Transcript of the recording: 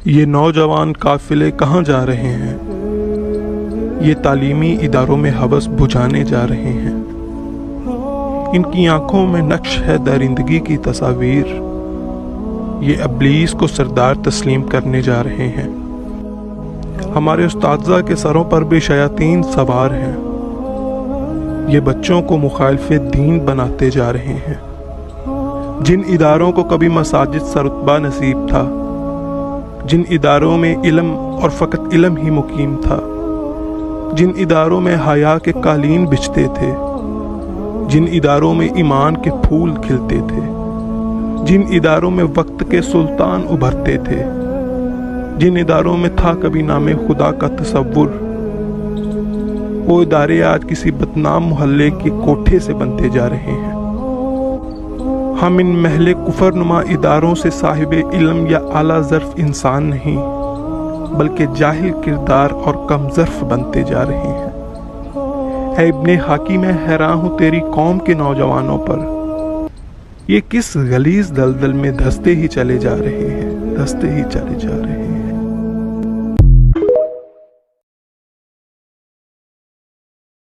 یہ نوجوان قافلے کہاں جا رہے ہیں؟ یہ تعلیمی اداروں میں ہوس بجھانے جا رہے ہیں۔ ان کی آنکھوں میں نقش ہے درندگی کی تصاویر۔ یہ ابلیس کو سردار تسلیم کرنے جا رہے ہیں۔ ہمارے اساتذہ کے سروں پر بھی شیاطین سوار ہیں۔ یہ بچوں کو مخالف دین بناتے جا رہے ہیں۔ جن اداروں کو کبھی مساجد سے رتبہ نصیب تھا، جن اداروں میں علم اور فقط علم ہی مقیم تھا، جن اداروں میں حیا کے قالین بچھتے تھے، جن اداروں میں ایمان کے پھول کھلتے تھے، جن اداروں میں وقت کے سلطان ابھرتے تھے، جن اداروں میں تھا کبھی نام خدا کا تصور، وہ ادارے آج کسی بدنام محلے کے کوٹھے سے بنتے جا رہے ہیں۔ ہم ان محل کفر نما اداروں سے صاحب علم یا اعلیٰ ظرف انسان نہیں، بلکہ جاہل کردار اور کم ظرف بنتے جا رہے ہیں۔ اے ابن حاکی، میں حیران ہوں تیری قوم کے نوجوانوں پر۔ یہ کس غلیظ دلدل میں دھستے ہی چلے جا رہے ہیں، دھستے ہی چلے جا رہے ہیں۔